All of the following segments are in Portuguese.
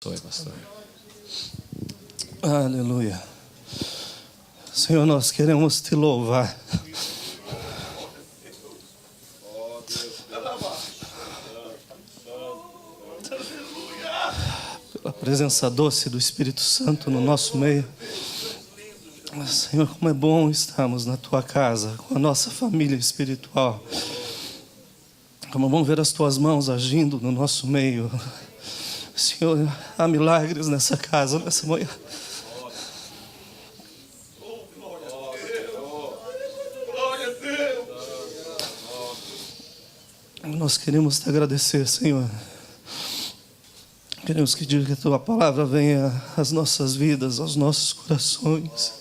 Oi, pastor. Aleluia. Senhor, nós queremos te louvar. Pela presença doce do Espírito Santo no nosso meio. Senhor, como é bom estarmos na tua casa, com a nossa família espiritual. Como é bom ver as tuas mãos agindo no nosso meio. Senhor, há milagres nessa casa, nessa manhã. Nós queremos te agradecer, Senhor. Queremos que diga que a tua palavra venha às nossas vidas, aos nossos corações.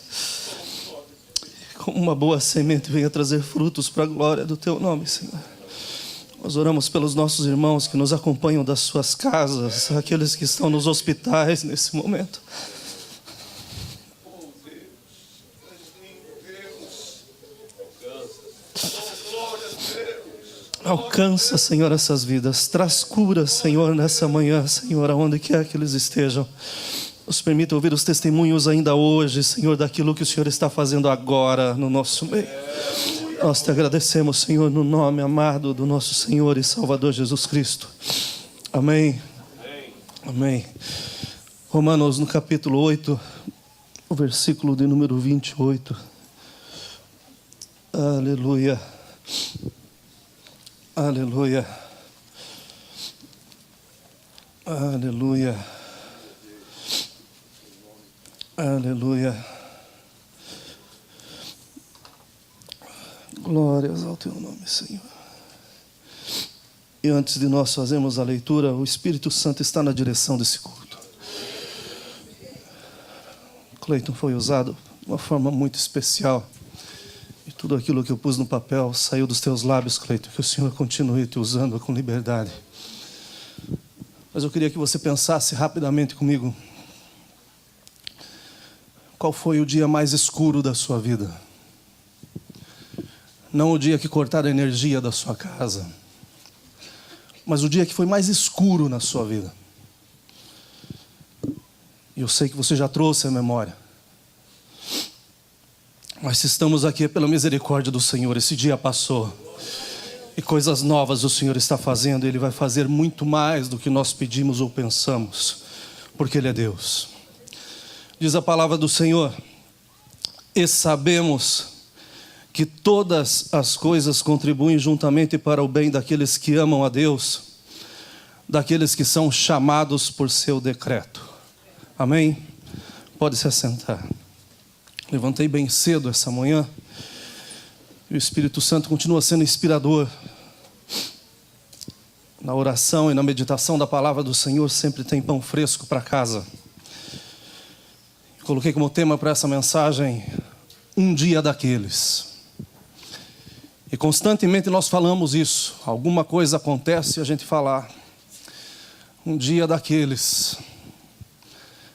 Como uma boa semente venha trazer frutos para a glória do teu nome, Senhor. Nós oramos pelos nossos irmãos que nos acompanham das suas casas, aqueles que estão nos hospitais nesse momento. Alcança, Senhor, essas vidas. Traz cura, Senhor, nessa manhã, Senhor, aonde quer que eles estejam. Nos permita ouvir os testemunhos ainda hoje, Senhor, daquilo que o Senhor está fazendo agora no nosso meio. Nós te agradecemos, Senhor, no nome amado do nosso Senhor e Salvador Jesus Cristo. Amém. Amém. Romanos, no capítulo 8, o versículo de número 28. Aleluia. Aleluia. Aleluia. Aleluia. Glórias ao teu nome, Senhor. E antes de nós fazermos a leitura, o Espírito Santo está na direção desse culto. Cleiton foi usado de uma forma muito especial. E tudo aquilo que eu pus no papel saiu dos teus lábios, Cleiton. Que o Senhor continue te usando com liberdade. Mas eu queria que você pensasse rapidamente comigo. Qual foi o dia mais escuro da sua vida? Não o dia que cortaram a energia da sua casa, mas o dia que foi mais escuro na sua vida. E eu sei que você já trouxe a memória. Mas se estamos aqui é pela misericórdia do Senhor. Esse dia passou. E coisas novas o Senhor está fazendo. Ele vai fazer muito mais do que nós pedimos ou pensamos. Porque Ele é Deus. Diz a palavra do Senhor. E sabemos que todas as coisas contribuem juntamente para o bem daqueles que amam a Deus, daqueles que são chamados por seu decreto. Amém? Pode se assentar. Levantei bem cedo essa manhã, e o Espírito Santo continua sendo inspirador. Na oração e na meditação da palavra do Senhor sempre tem pão fresco para casa. Coloquei como tema para essa mensagem, um dia daqueles. E constantemente nós falamos isso. Alguma coisa acontece e a gente fala, um dia daqueles.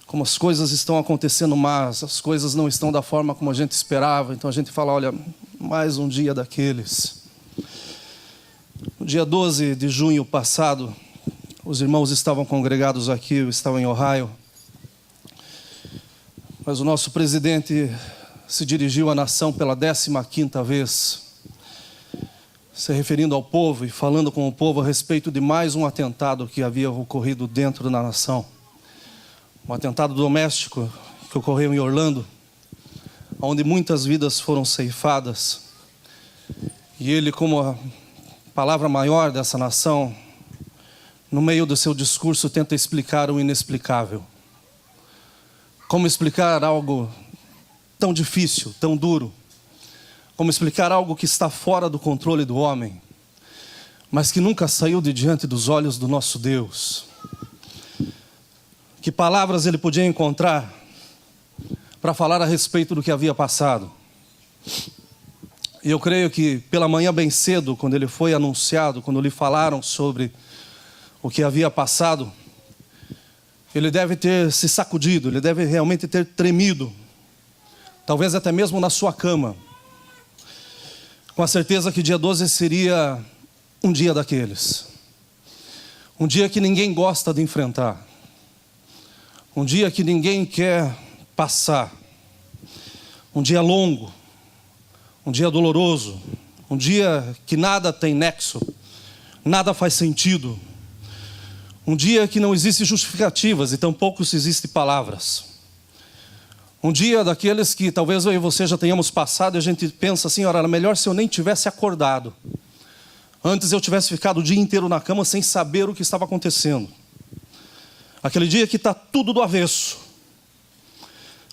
Como as coisas estão acontecendo, mas as coisas não estão da forma como a gente esperava. Então a gente fala, olha, mais um dia daqueles. No dia 12 de junho passado, os irmãos estavam congregados aqui, eu estava em Ohio. Mas o nosso presidente se dirigiu à nação pela 15ª vez, se referindo ao povo e falando com o povo a respeito de mais um atentado que havia ocorrido dentro da nação. Um atentado doméstico que ocorreu em Orlando, onde muitas vidas foram ceifadas. E ele, como a palavra maior dessa nação, no meio do seu discurso tenta explicar o inexplicável. Como explicar algo tão difícil, tão duro? Como explicar algo que está fora do controle do homem, mas que nunca saiu de diante dos olhos do nosso Deus? Que palavras ele podia encontrar para falar a respeito do que havia passado? E eu creio que pela manhã bem cedo, quando ele foi anunciado, quando lhe falaram sobre o que havia passado, ele deve ter se sacudido, ele deve realmente ter tremido, talvez até mesmo na sua cama, com a certeza que dia 12 seria um dia daqueles. Um dia que ninguém gosta de enfrentar. Um dia que ninguém quer passar. Um dia longo. Um dia doloroso. Um dia que nada tem nexo. Nada faz sentido. Um dia que não existe justificativas e tampouco se existem palavras. Um dia daqueles que talvez eu e você já tenhamos passado e a gente pensa assim, ora, era melhor se eu nem tivesse acordado. Antes eu tivesse ficado o dia inteiro na cama sem saber o que estava acontecendo. Aquele dia que está tudo do avesso.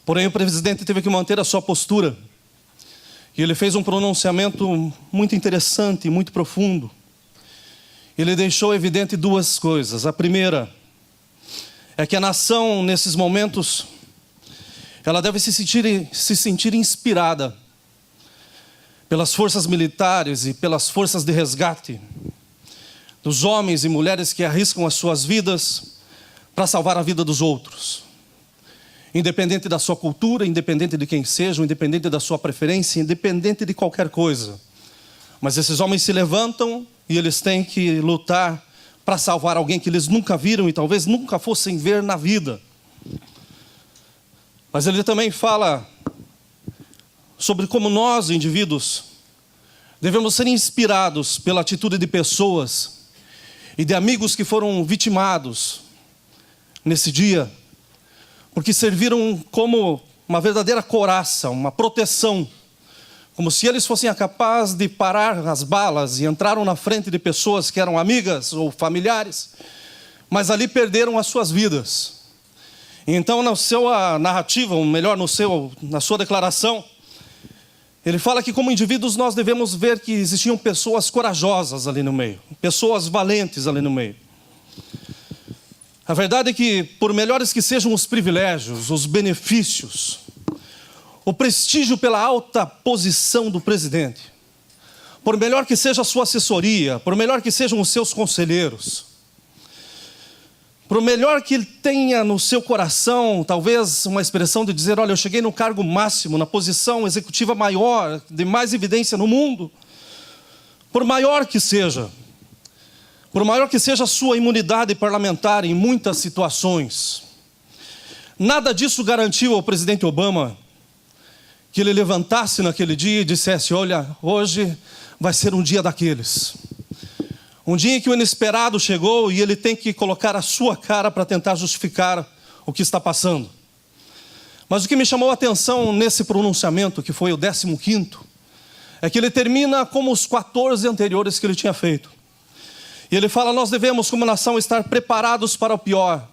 Porém o presidente teve que manter a sua postura. E ele fez um pronunciamento muito interessante, muito profundo. Ele deixou evidente duas coisas. A primeira é que a nação, nesses momentos, ela deve se sentir inspirada pelas forças militares e pelas forças de resgate dos homens e mulheres que arriscam as suas vidas para salvar a vida dos outros. Independente da sua cultura, independente de quem seja, independente da sua preferência, independente de qualquer coisa. Mas esses homens se levantam e eles têm que lutar para salvar alguém que eles nunca viram e talvez nunca fossem ver na vida. Mas ele também fala sobre como nós, indivíduos, devemos ser inspirados pela atitude de pessoas e de amigos que foram vitimados nesse dia, porque serviram como uma verdadeira couraça, uma proteção, como se eles fossem capazes de parar as balas e entraram na frente de pessoas que eram amigas ou familiares, mas ali perderam as suas vidas. Então, na sua narrativa, ou melhor, na sua declaração, ele fala que como indivíduos nós devemos ver que existiam pessoas corajosas ali no meio, pessoas valentes ali no meio. A verdade é que, por melhores que sejam os privilégios, os benefícios, o prestígio pela alta posição do presidente, por melhor que seja a sua assessoria, por melhor que sejam os seus conselheiros, por melhor que ele tenha no seu coração, talvez uma expressão de dizer, olha, eu cheguei no cargo máximo, na posição executiva maior, de mais evidência no mundo, por maior que seja a sua imunidade parlamentar em muitas situações, nada disso garantiu ao presidente Obama que ele levantasse naquele dia e dissesse, olha, hoje vai ser um dia daqueles. Um dia em que o inesperado chegou e ele tem que colocar a sua cara para tentar justificar o que está passando. Mas o que me chamou a atenção nesse pronunciamento, que foi o 15º, é que ele termina como os 14 anteriores que ele tinha feito. E ele fala, nós devemos como nação estar preparados para o pior,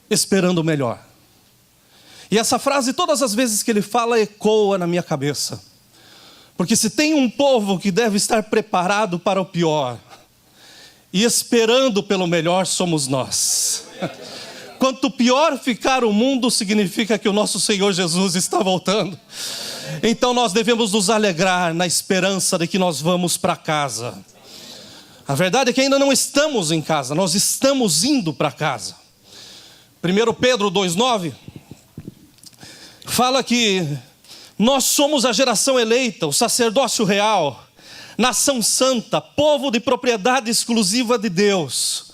esperando o melhor. E essa frase, todas as vezes que ele fala, ecoa na minha cabeça. Porque se tem um povo que deve estar preparado para o pior e esperando pelo melhor, somos nós. Quanto pior ficar o mundo, significa que o nosso Senhor Jesus está voltando. Então nós devemos nos alegrar na esperança de que nós vamos para casa. A verdade é que ainda não estamos em casa, nós estamos indo para casa. 1 Pedro 2,9 fala que nós somos a geração eleita, o sacerdócio real, nação santa, povo de propriedade exclusiva de Deus,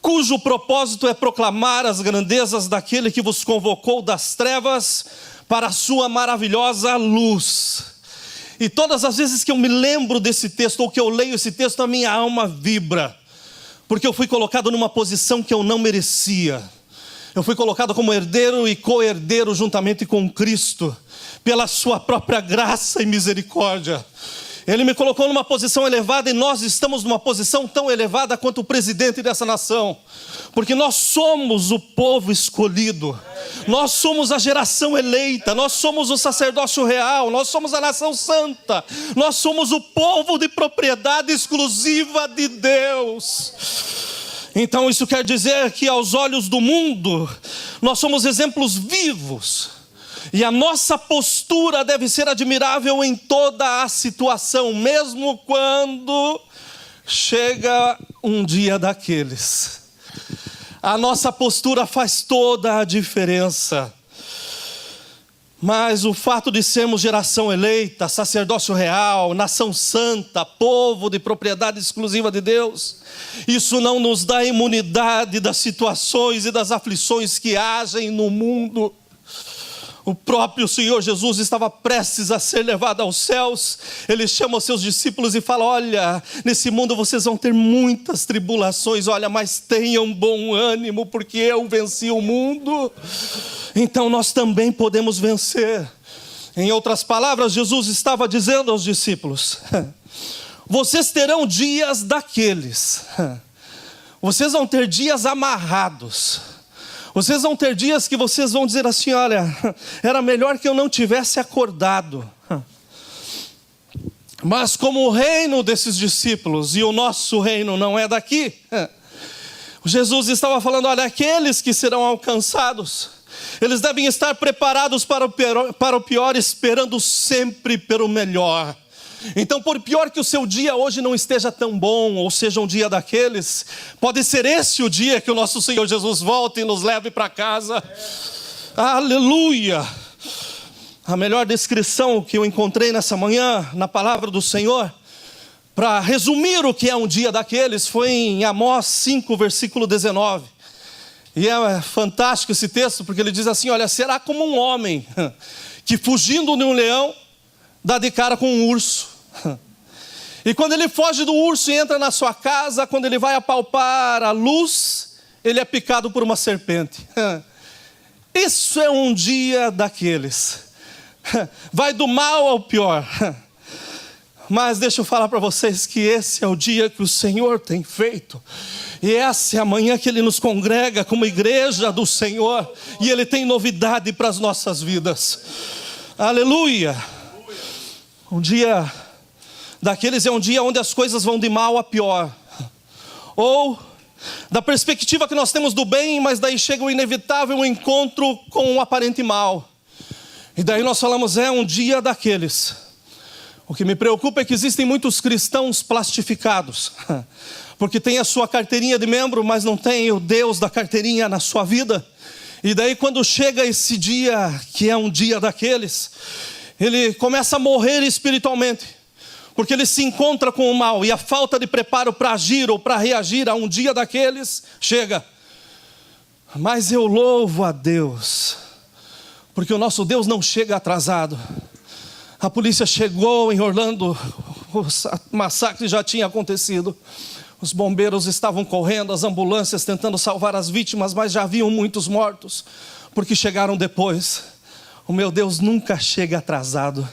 cujo propósito é proclamar as grandezas daquele que vos convocou das trevas para a sua maravilhosa luz. E todas as vezes que eu me lembro desse texto, ou que eu leio esse texto, a minha alma vibra, porque eu fui colocado numa posição que eu não merecia. Eu fui colocado como herdeiro e co-herdeiro juntamente com Cristo, pela sua própria graça e misericórdia. Ele me colocou numa posição elevada e nós estamos numa posição tão elevada quanto o presidente dessa nação. Porque nós somos o povo escolhido. Nós somos a geração eleita. Nós somos o sacerdócio real. Nós somos a nação santa. Nós somos o povo de propriedade exclusiva de Deus. Então isso quer dizer que aos olhos do mundo, nós somos exemplos vivos. E a nossa postura deve ser admirável em toda a situação, mesmo quando chega um dia daqueles. A nossa postura faz toda a diferença. Mas o fato de sermos geração eleita, sacerdócio real, nação santa, povo de propriedade exclusiva de Deus, isso não nos dá imunidade das situações e das aflições que agem no mundo. O próprio Senhor Jesus estava prestes a ser levado aos céus. Ele chama os seus discípulos e fala: olha, nesse mundo vocês vão ter muitas tribulações, olha, mas tenham bom ânimo, porque eu venci o mundo. Então nós também podemos vencer. Em outras palavras, Jesus estava dizendo aos discípulos: vocês terão dias daqueles, vocês vão ter dias amarrados. Vocês vão ter dias que vocês vão dizer assim: olha, era melhor que eu não tivesse acordado. Mas como o reino desses discípulos e o nosso reino não é daqui, Jesus estava falando: olha, aqueles que serão alcançados, eles devem estar preparados para o pior, esperando sempre pelo melhor. Então, por pior que o seu dia hoje não esteja tão bom, ou seja um dia daqueles, pode ser esse o dia que o nosso Senhor Jesus volte e nos leve para casa. Aleluia! A melhor descrição que eu encontrei nessa manhã, na palavra do Senhor, para resumir o que é um dia daqueles, foi em Amós 5, versículo 19. E é fantástico esse texto, porque ele diz assim: olha, será como um homem que fugindo de um leão dá de cara com um urso. E quando ele foge do urso e entra na sua casa, quando ele vai apalpar a luz, ele é picado por uma serpente. Isso é um dia daqueles. Vai do mal ao pior. Mas deixa eu falar para vocês que esse é o dia que o Senhor tem feito. E essa é a manhã que Ele nos congrega como igreja do Senhor. E Ele tem novidade para as nossas vidas. Aleluia! Um dia daqueles é um dia onde as coisas vão de mal a pior. Ou da perspectiva que nós temos do bem, mas daí chega o inevitável encontro com o aparente mal. E daí nós falamos: é um dia daqueles. O que me preocupa é que existem muitos cristãos plastificados, porque tem a sua carteirinha de membro, mas não tem o Deus da carteirinha na sua vida. E daí quando chega esse dia, que é um dia daqueles, ele começa a morrer espiritualmente, porque ele se encontra com o mal, e a falta de preparo para agir ou para reagir a um dia daqueles, chega. Mas eu louvo a Deus, porque o nosso Deus não chega atrasado. A polícia chegou em Orlando, o massacre já tinha acontecido. Os bombeiros estavam correndo, as ambulâncias tentando salvar as vítimas, mas já haviam muitos mortos, porque chegaram depois. O meu Deus nunca chega atrasado,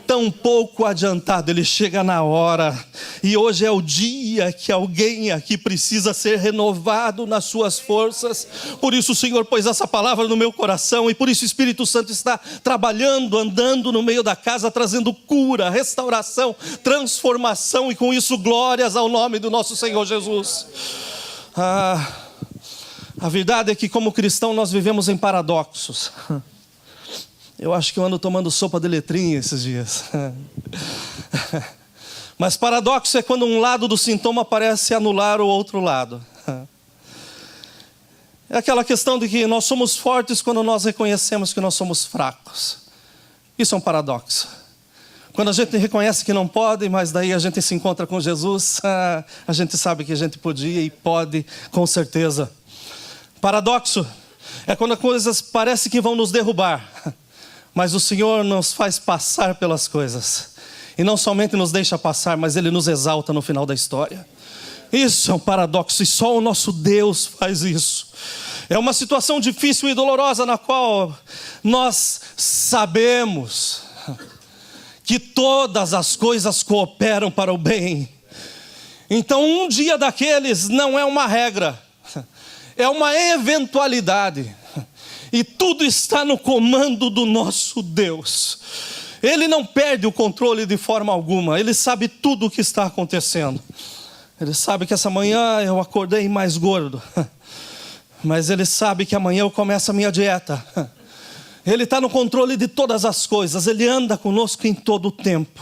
tão pouco adiantado, Ele chega na hora. E hoje é o dia que alguém aqui precisa ser renovado nas suas forças. Por isso o Senhor pôs essa palavra no meu coração, e por isso o Espírito Santo está trabalhando, andando no meio da casa, trazendo cura, restauração, transformação, e com isso glórias ao nome do nosso Senhor Jesus. A verdade é que como cristão nós vivemos em paradoxos. Eu acho que eu ando tomando sopa de letrinha esses dias. Mas paradoxo é quando um lado do sintoma parece anular o outro lado. É aquela questão de que nós somos fortes quando nós reconhecemos que nós somos fracos. Isso é um paradoxo. Quando a gente reconhece que não pode, mas daí a gente se encontra com Jesus, a gente sabe que a gente podia e pode, com certeza. Paradoxo é quando as coisas parecem que vão nos derrubar, mas o Senhor nos faz passar pelas coisas. E não somente nos deixa passar, mas Ele nos exalta no final da história. Isso é um paradoxo, e só o nosso Deus faz isso. É uma situação difícil e dolorosa na qual nós sabemos que todas as coisas cooperam para o bem. Então um dia daqueles não é uma regra, é uma eventualidade. E tudo está no comando do nosso Deus. Ele não perde o controle de forma alguma. Ele sabe tudo o que está acontecendo. Ele sabe que essa manhã eu acordei mais gordo, mas Ele sabe que amanhã eu começo a minha dieta. Ele está no controle de todas as coisas. Ele anda conosco em todo o tempo.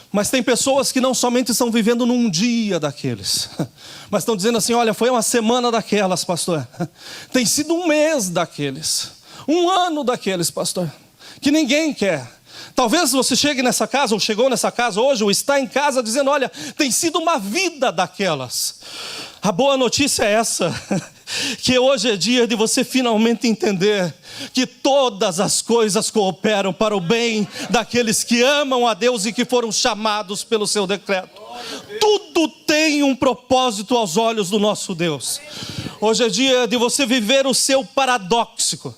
Mas tem pessoas que não somente estão vivendo num dia daqueles, mas estão dizendo assim: olha, foi uma semana daquelas, pastor. Tem sido um mês daqueles, um ano daqueles, pastor. que ninguém quer. Talvez você chegue nessa casa, ou chegou nessa casa hoje, ou está em casa dizendo, olha, tem sido uma vida daquelas. A boa notícia é essa, que hoje é dia de você finalmente entender que todas as coisas cooperam para o bem daqueles que amam a Deus e que foram chamados pelo seu decreto. Tudo tem um propósito aos olhos do nosso Deus. Hoje é dia de você viver o seu paradoxo.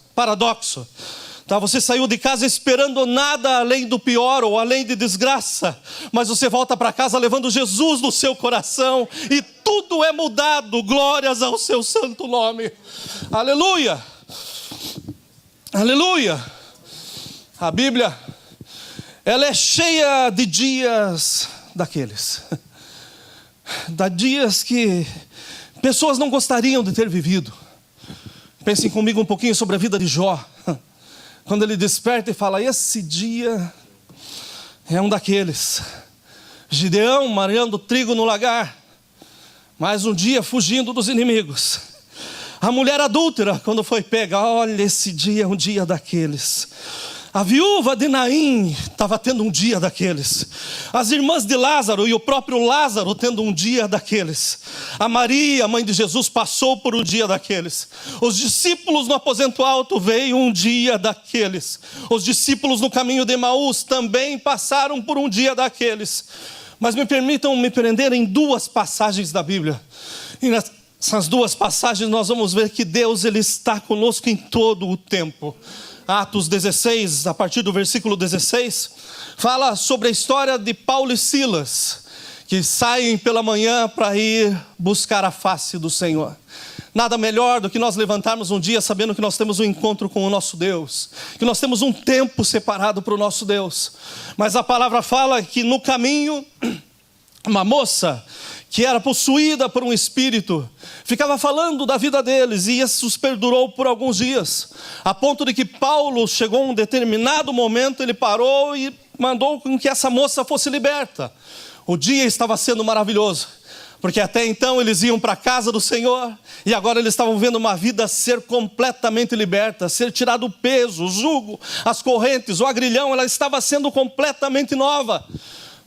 Tá, você saiu de casa esperando nada além do pior ou além de desgraça, mas você volta para casa levando Jesus no seu coração e tudo é mudado, glórias ao seu santo nome. Aleluia, aleluia. A Bíblia, ela é cheia de dias daqueles, dias que pessoas não gostariam de ter vivido. Pensem comigo um pouquinho sobre a vida de Jó. Quando ele desperta e fala, esse dia é um daqueles. Gideão malhando trigo no lagar, mais um dia fugindo dos inimigos. A mulher adúltera, quando foi pega, olha, esse dia é um dia daqueles. A viúva de Naim estava tendo um dia daqueles. As irmãs de Lázaro e o próprio Lázaro tendo um dia daqueles. A Maria, mãe de Jesus, passou por um dia daqueles. Os discípulos no aposento alto veio um dia daqueles. Os discípulos no caminho de Emaús também passaram por um dia daqueles. Mas me permitam me prender em duas passagens da Bíblia. E nessas duas passagens nós vamos ver que Deus, Ele está conosco em todo o tempo. Atos 16, a partir do versículo 16, fala sobre a história de Paulo e Silas, que saem pela manhã para ir buscar a face do Senhor. Nada melhor do que nós levantarmos um dia sabendo que nós temos um encontro com o nosso Deus, que nós temos um tempo separado para o nosso Deus. Mas a palavra fala que no caminho, uma moça que era possuída por um espírito, ficava falando da vida deles, e isso perdurou por alguns dias, a ponto de que Paulo chegou a um determinado momento, ele parou e mandou com que essa moça fosse liberta. O dia estava sendo maravilhoso, porque até então eles iam para a casa do Senhor, e agora eles estavam vendo uma vida ser completamente liberta, ser tirado o peso, o jugo, as correntes, o agrilhão, ela estava sendo completamente nova.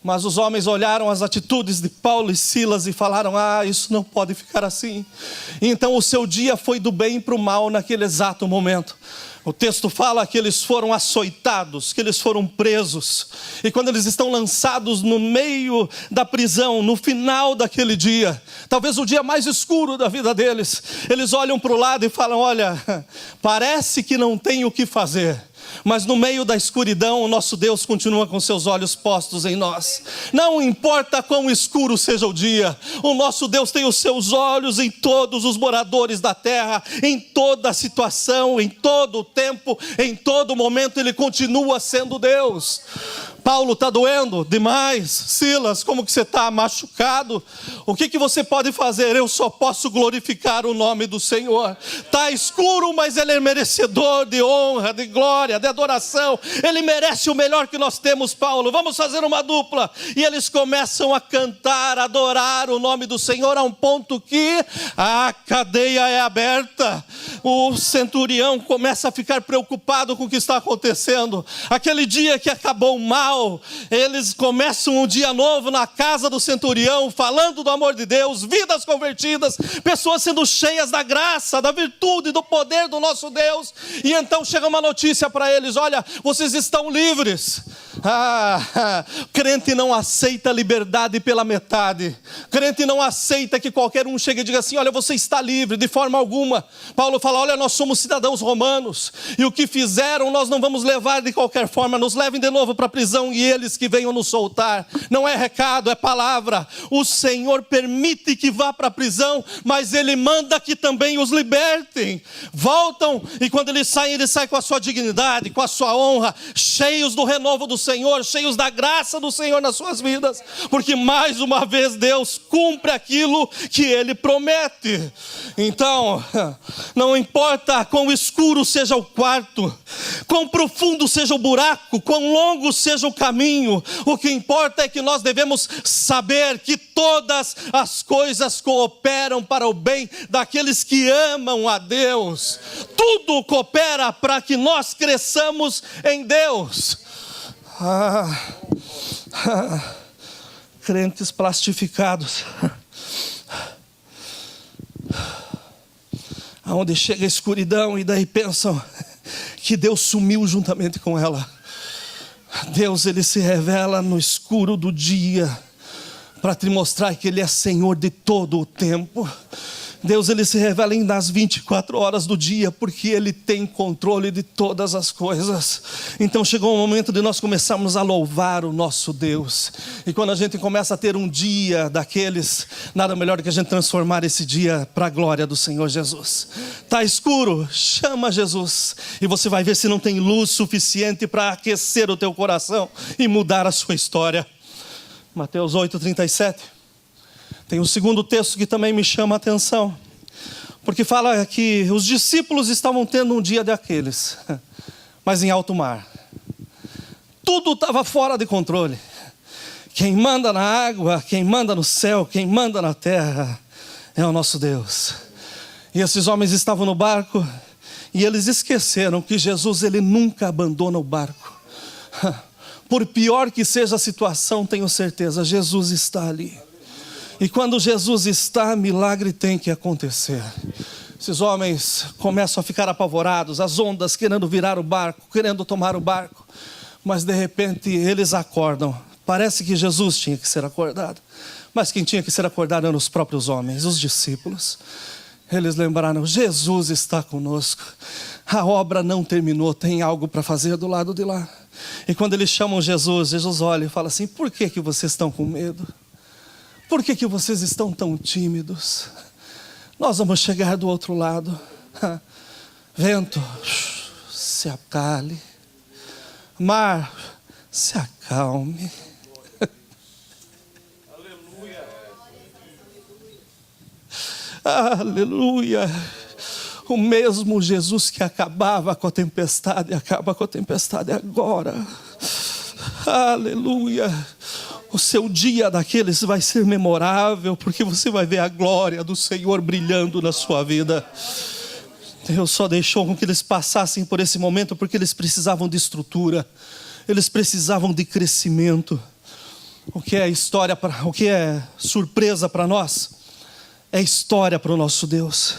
Mas os homens olharam as atitudes de Paulo e Silas e falaram, isso não pode ficar assim. E então o seu dia foi do bem para o mal naquele exato momento. O texto fala que eles foram açoitados, que eles foram presos. E quando eles estão lançados no meio da prisão, no final daquele dia, talvez o dia mais escuro da vida deles, eles olham para o lado e falam, olha, parece que não tem o que fazer. Mas no meio da escuridão, o nosso Deus continua com seus olhos postos em nós. Não importa quão escuro seja o dia, o nosso Deus tem os seus olhos em todos os moradores da terra, em toda a situação, em todo o tempo, em todo momento, Ele continua sendo Deus. Paulo, está doendo demais? Silas, como que você está? Machucado? O que você pode fazer? Eu só posso glorificar o nome do Senhor. Está escuro, mas Ele é merecedor de honra, de glória, de adoração. Ele merece o melhor que nós temos, Paulo. Vamos fazer uma dupla. E eles começam a cantar, a adorar o nome do Senhor, a um ponto que a cadeia é aberta. O centurião começa a ficar preocupado com o que está acontecendo. Aquele dia que acabou mal, eles começam um dia novo na casa do centurião, falando do amor de Deus, vidas convertidas, pessoas sendo cheias da graça, da virtude, do poder do nosso Deus. E então chega uma notícia para eles, olha, vocês estão livres. Crente não aceita liberdade pela metade. Crente não aceita que qualquer um chegue e diga assim, olha, você está livre, de forma alguma. Paulo fala, olha, nós somos cidadãos romanos, e o que fizeram nós não vamos levar de qualquer forma, nos levem de novo para a prisão e eles que venham nos soltar. Não é recado, é palavra. O Senhor permite que vá para a prisão, mas Ele manda que também os libertem. Voltam, e quando eles saem com a sua dignidade, com a sua honra, cheios do renovo do Senhor. Senhor, cheios da graça do Senhor nas suas vidas, porque mais uma vez Deus cumpre aquilo que Ele promete. Então, não importa quão escuro seja o quarto, quão profundo seja o buraco, quão longo seja o caminho, o que importa é que nós devemos saber que todas as coisas cooperam para o bem daqueles que amam a Deus. Tudo coopera para que nós cresçamos em Deus. Crentes plastificados, aonde chega a escuridão e daí pensam que Deus sumiu juntamente com ela. Deus, Ele se revela no escuro do dia para te mostrar que Ele é Senhor de todo o tempo. Deus, Ele se revela nas 24 horas do dia, porque Ele tem controle de todas as coisas. Então chegou o momento de nós começarmos a louvar o nosso Deus. E quando a gente começa a ter um dia daqueles, nada melhor do que a gente transformar esse dia para a glória do Senhor Jesus. Está escuro? Chama Jesus. E você vai ver se não tem luz suficiente para aquecer o teu coração e mudar a sua história. Mateus 8:37. Tem um segundo texto que também me chama a atenção, porque fala que os discípulos estavam tendo um dia daqueles, mas em alto mar. Tudo estava fora de controle. Quem manda na água, quem manda no céu, quem manda na terra é o nosso Deus. E esses homens estavam no barco e eles esqueceram que Jesus, Ele nunca abandona o barco. Por pior que seja a situação, tenho certeza, Jesus está ali. E quando Jesus está, milagre tem que acontecer. Esses homens começam a ficar apavorados, as ondas querendo virar o barco, querendo tomar o barco. Mas de repente eles acordam. Parece que Jesus tinha que ser acordado. Mas quem tinha que ser acordado eram os próprios homens, os discípulos. Eles lembraram, Jesus está conosco. A obra não terminou, tem algo para fazer do lado de lá. E quando eles chamam Jesus, Jesus olha e fala assim, por que vocês estão com medo? Por que vocês estão tão tímidos? Nós vamos chegar do outro lado. Vento, se acalme. Mar, se acalme. Aleluia. Aleluia. O mesmo Jesus que acabava com a tempestade, acaba com a tempestade agora. Aleluia. O seu dia daqueles vai ser memorável, porque você vai ver a glória do Senhor brilhando na sua vida. Deus só deixou com que eles passassem por esse momento, porque eles precisavam de estrutura, eles precisavam de crescimento. O que é história, o que é surpresa para nós, é história para o nosso Deus.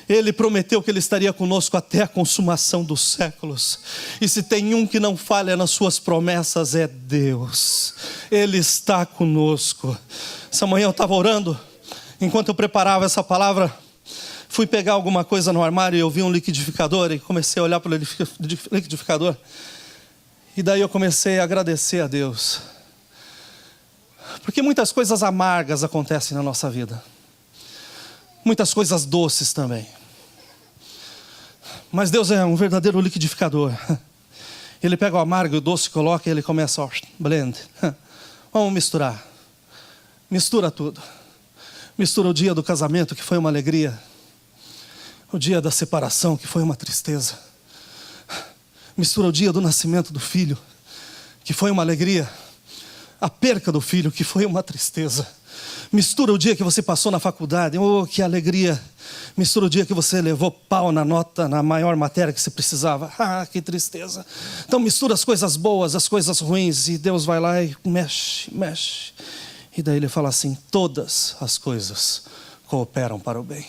Ele prometeu que Ele estaria conosco até a consumação dos séculos. E se tem um que não falha nas suas promessas, é Deus. Ele está conosco. Essa manhã eu estava orando, enquanto eu preparava essa palavra, fui pegar alguma coisa no armário e eu vi um liquidificador e comecei a olhar para o liquidificador. E daí eu comecei a agradecer a Deus. Porque muitas coisas amargas acontecem na nossa vida. Muitas coisas doces também. Mas Deus é um verdadeiro liquidificador. Ele pega o amargo e o doce, coloca e Ele começa a blend. Vamos misturar. Mistura tudo. Mistura o dia do casamento, que foi uma alegria. O dia da separação, que foi uma tristeza. Mistura o dia do nascimento do filho, que foi uma alegria. A perca do filho, que foi uma tristeza. Mistura o dia que você passou na faculdade, oh, que alegria. Mistura o dia que você levou pau na nota, na maior matéria que você precisava, ah, que tristeza. Então mistura as coisas boas, as coisas ruins, e Deus vai lá e mexe, mexe. E daí Ele fala assim, todas as coisas cooperam para o bem.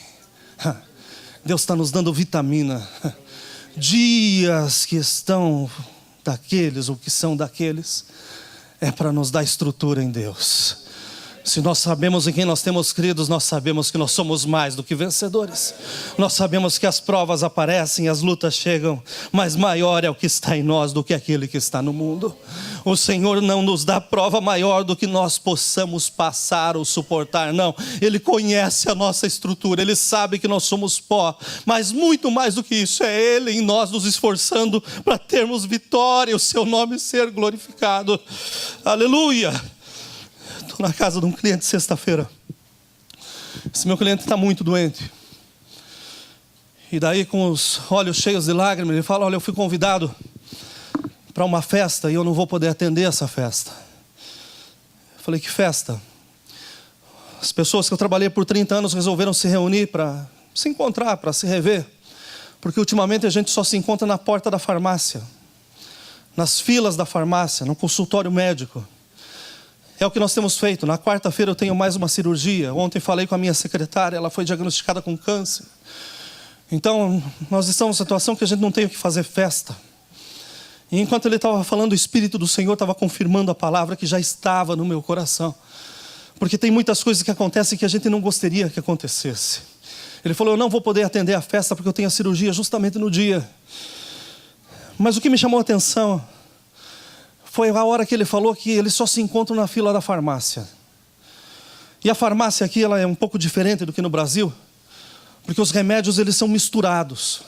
Deus está nos dando vitamina. Dias que estão daqueles, ou que são daqueles, é para nos dar estrutura em Deus. Se nós sabemos em quem nós temos crido, nós sabemos que nós somos mais do que vencedores. Nós sabemos que as provas aparecem, as lutas chegam, mas maior é o que está em nós do que aquele que está no mundo. O Senhor não nos dá prova maior do que nós possamos passar ou suportar, não. Ele conhece a nossa estrutura, Ele sabe que nós somos pó, mas muito mais do que isso, é Ele em nós nos esforçando para termos vitória e o Seu nome ser glorificado. Aleluia! Estou na casa de um cliente sexta-feira. Esse meu cliente está muito doente. E daí, com os olhos cheios de lágrimas, ele fala: olha, eu fui convidado para uma festa e eu não vou poder atender essa festa. Eu falei: que festa? As pessoas que eu trabalhei por 30 anos resolveram se reunir para se encontrar, para se rever. Porque ultimamente a gente só se encontra na porta da farmácia, nas filas da farmácia, no consultório médico. É o que nós temos feito. Na quarta-feira eu tenho mais uma cirurgia. Ontem falei com a minha secretária, ela foi diagnosticada com câncer. Então, nós estamos numa situação que a gente não tem o que fazer festa. E enquanto ele estava falando, o Espírito do Senhor estava confirmando a palavra que já estava no meu coração. Porque tem muitas coisas que acontecem que a gente não gostaria que acontecesse. Ele falou: eu não vou poder atender a festa porque eu tenho a cirurgia justamente no dia. Mas o que me chamou a atenção foi a hora que ele falou que eles só se encontram na fila da farmácia. E a farmácia aqui, ela é um pouco diferente do que no Brasil, porque os remédios eles são misturados.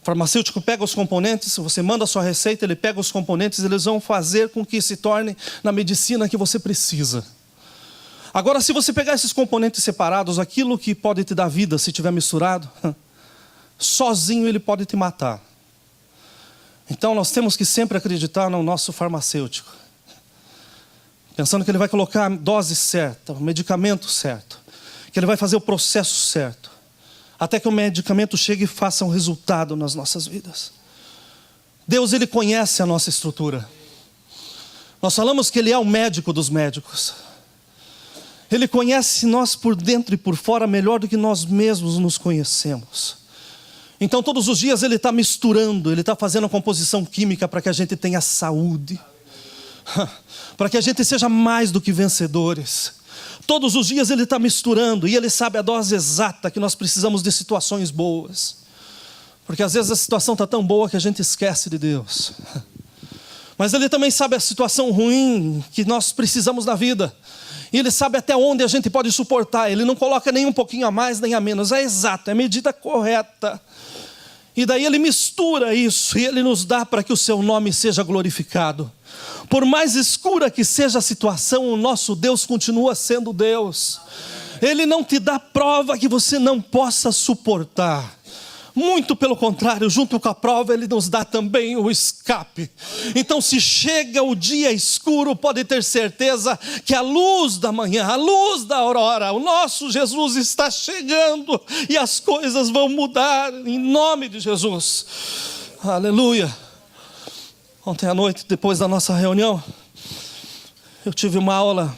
O farmacêutico pega os componentes, você manda a sua receita, ele pega os componentes, eles vão fazer com que se torne na medicina que você precisa. Agora, se você pegar esses componentes separados, aquilo que pode te dar vida, se tiver misturado, sozinho ele pode te matar. Então nós temos que sempre acreditar no nosso farmacêutico, pensando que ele vai colocar a dose certa, o medicamento certo, que ele vai fazer o processo certo, até que o medicamento chegue e faça um resultado nas nossas vidas. Deus, Ele conhece a nossa estrutura. Nós falamos que Ele é o médico dos médicos. Ele conhece nós por dentro e por fora melhor do que nós mesmos nos conhecemos. Então todos os dias Ele está misturando, Ele está fazendo a composição química para que a gente tenha saúde, para que a gente seja mais do que vencedores. Todos os dias Ele está misturando e Ele sabe a dose exata que nós precisamos de situações boas. Porque às vezes a situação está tão boa que a gente esquece de Deus. Mas Ele também sabe a situação ruim que nós precisamos na vida. E Ele sabe até onde a gente pode suportar. Ele não coloca nem um pouquinho a mais nem a menos, é exato, é a medida correta. E daí Ele mistura isso e Ele nos dá para que o Seu nome seja glorificado. Por mais escura que seja a situação, o nosso Deus continua sendo Deus. Ele não te dá prova que você não possa suportar. Muito pelo contrário, junto com a prova Ele nos dá também o escape. Então se chega o dia escuro, pode ter certeza que a luz da manhã, a luz da aurora, o nosso Jesus está chegando e as coisas vão mudar em nome de Jesus. Aleluia. Ontem à noite, depois da nossa reunião, eu tive uma aula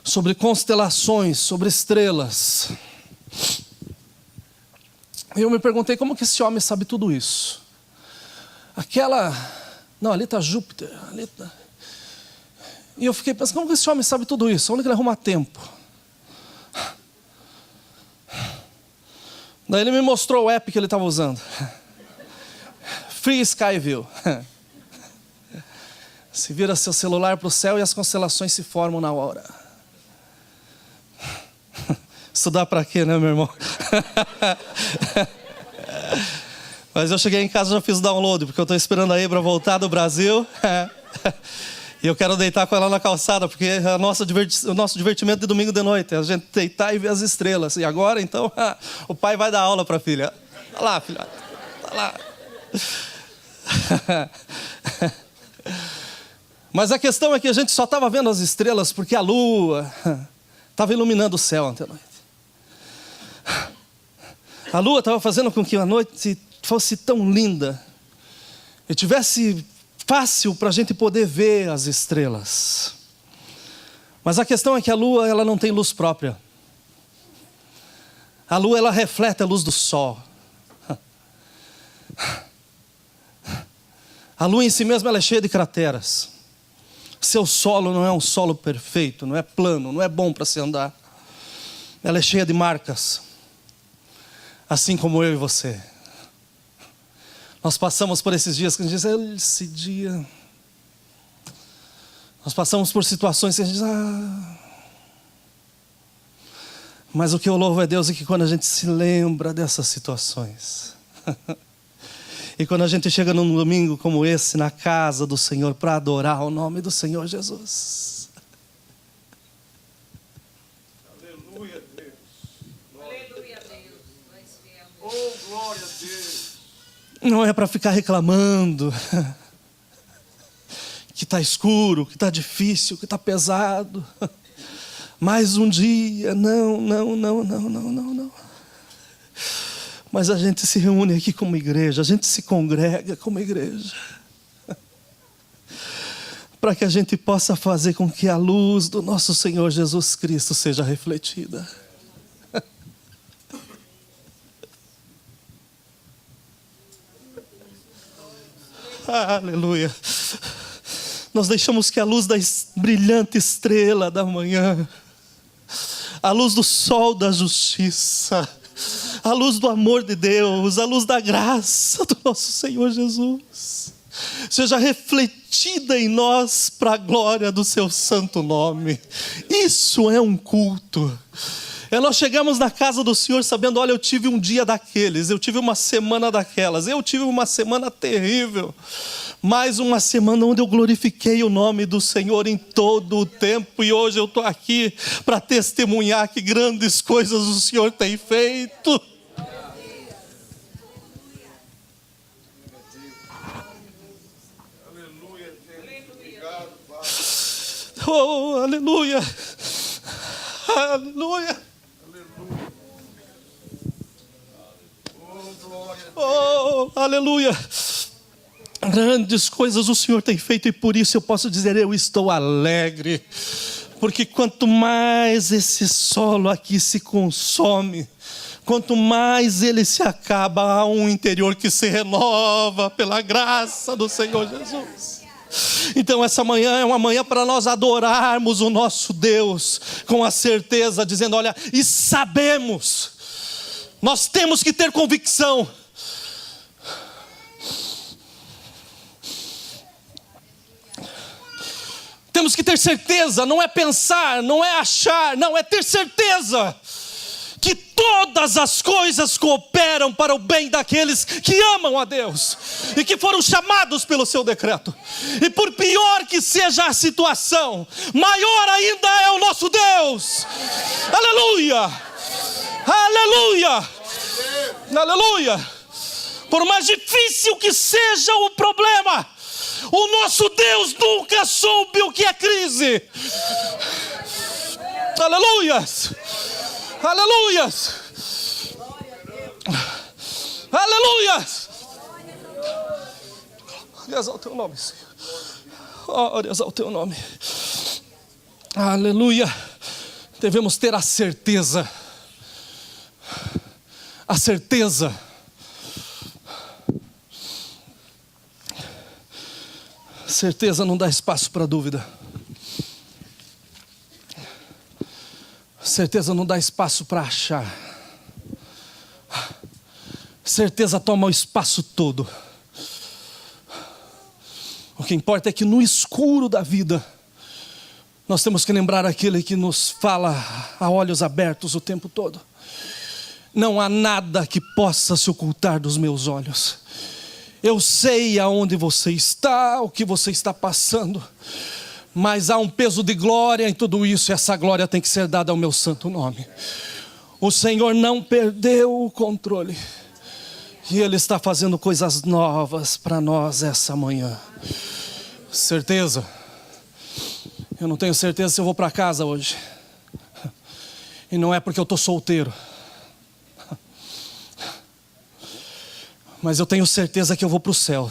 sobre constelações, sobre estrelas. E eu me perguntei como que esse homem sabe tudo isso. Não, ali está Júpiter. Ali tá... E eu fiquei pensando, como que esse homem sabe tudo isso? Onde que ele arruma tempo? Daí ele me mostrou o app que ele estava usando. Free Sky View. Se vira seu celular para o céu e as constelações se formam na hora. Estudar para quê, né, meu irmão? Mas eu cheguei em casa e já fiz o download, porque eu estou esperando aí para voltar do Brasil. E eu quero deitar com ela na calçada, porque é o nosso divertimento de domingo de noite é a gente deitar e ver as estrelas. E agora, então, o pai vai dar aula para a filha. Tá lá, filha. Tá lá. Mas a questão é que a gente só estava vendo as estrelas porque a lua estava iluminando o céu ontem à noite. A lua estava fazendo com que a noite fosse tão linda e tivesse fácil para a gente poder ver as estrelas. Mas a questão é que a lua ela não tem luz própria. A lua ela reflete a luz do sol. A lua em si mesma ela é cheia de crateras. Seu solo não é um solo perfeito, não é plano, não é bom para se andar. Ela é cheia de marcas, assim como eu e você. Nós passamos por esses dias que a gente diz, esse dia. Nós passamos por situações que a gente diz, mas o que eu louvo é Deus é que quando a gente se lembra dessas situações, e quando a gente chega num domingo como esse, na casa do Senhor, para adorar o nome do Senhor Jesus. Aleluia, Deus. Aleluia, Deus. Oh, glória a Deus. Não é para ficar reclamando que está escuro, que está difícil, que está pesado. Mais um dia, não. Mas a gente se reúne aqui como igreja, a gente se congrega como igreja, para que a gente possa fazer com que a luz do nosso Senhor Jesus Cristo seja refletida. Aleluia. Nós deixamos que a luz da brilhante estrela da manhã, a luz do sol da justiça, a luz do amor de Deus, a luz da graça do nosso Senhor Jesus, seja refletida em nós para a glória do seu santo nome. Isso é um culto. Nós chegamos na casa do Senhor sabendo, olha, eu tive um dia daqueles, eu tive uma semana daquelas, eu tive uma semana terrível, mais uma semana onde eu glorifiquei o nome do Senhor em todo o tempo, e hoje eu estou aqui para testemunhar que grandes coisas o Senhor tem feito. Aleluia, Deus. Obrigado, Pai. Oh, aleluia. Aleluia. Oh, aleluia. Grandes coisas o Senhor tem feito, e por isso eu posso dizer, eu estou alegre, porque quanto mais esse solo aqui se consome, quanto mais ele se acaba, há um interior que se renova pela graça do Senhor Jesus. Então essa manhã é uma manhã para nós adorarmos o nosso Deus com a certeza, dizendo, olha, e sabemos, nós temos que ter convicção. Temos que ter certeza, não é pensar, não é achar, não, é ter certeza que todas as coisas cooperam para o bem daqueles que amam a Deus e que foram chamados pelo seu decreto. E por pior que seja a situação, maior ainda é o nosso Deus. Aleluia! Aleluia! Aleluia! Por mais difícil que seja o problema, o nosso Deus nunca soube o que é crise. Aleluias! Aleluias! Aleluias! Glórias ao teu nome, Senhor. Glórias ao teu nome. Aleluia! Devemos ter a certeza. A certeza. Certeza não dá espaço para dúvida. Certeza não dá espaço para achar. Certeza toma o espaço todo. O que importa é que no escuro da vida, nós temos que lembrar aquele que nos fala a olhos abertos o tempo todo. Não há nada que possa se ocultar dos meus olhos. Eu sei aonde você está, o que você está passando, mas há um peso de glória em tudo isso, e essa glória tem que ser dada ao meu santo nome. O Senhor não perdeu o controle, e Ele está fazendo coisas novas para nós essa manhã. Certeza? Eu não tenho certeza se eu vou para casa hoje, e não é porque eu estou solteiro, mas eu tenho certeza que eu vou para o céu.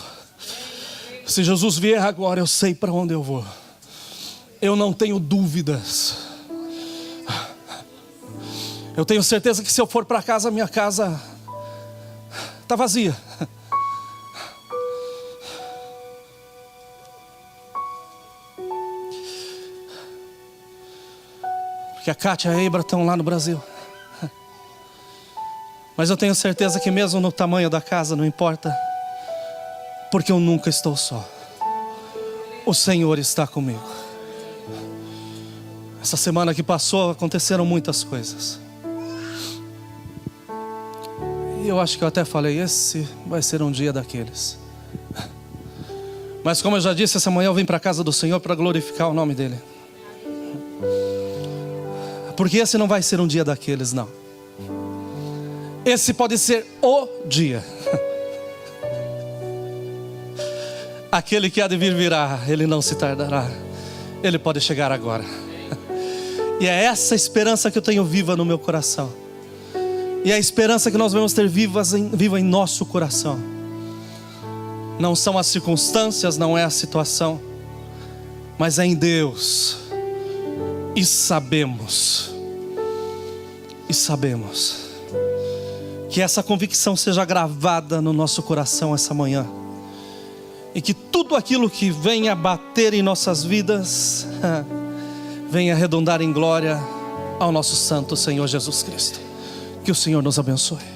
Se Jesus vier agora, eu sei para onde eu vou. Eu não tenho dúvidas. Eu tenho certeza que se eu for para casa, minha casa está vazia. porque a Kátia e a Eibra estão lá no Brasil. Mas eu tenho certeza que mesmo no tamanho da casa, não importa, porque eu nunca estou só. O Senhor está comigo. Essa semana que passou aconteceram muitas coisas. E eu acho que eu até falei, esse vai ser um dia daqueles. Mas como eu já disse, essa manhã eu vim para a casa do Senhor para glorificar o nome dEle. Porque esse não vai ser um dia daqueles, não. Esse pode ser o dia. Aquele que há de vir virá, ele não se tardará. Ele pode chegar agora. E é essa esperança que eu tenho viva no meu coração. E é a esperança que nós vamos ter viva em nosso coração. Não são as circunstâncias, não é a situação, mas é em Deus. E sabemos que essa convicção seja gravada no nosso coração essa manhã. E que tudo aquilo que venha bater em nossas vidas venha arredondar em glória ao nosso santo Senhor Jesus Cristo. Que o Senhor nos abençoe.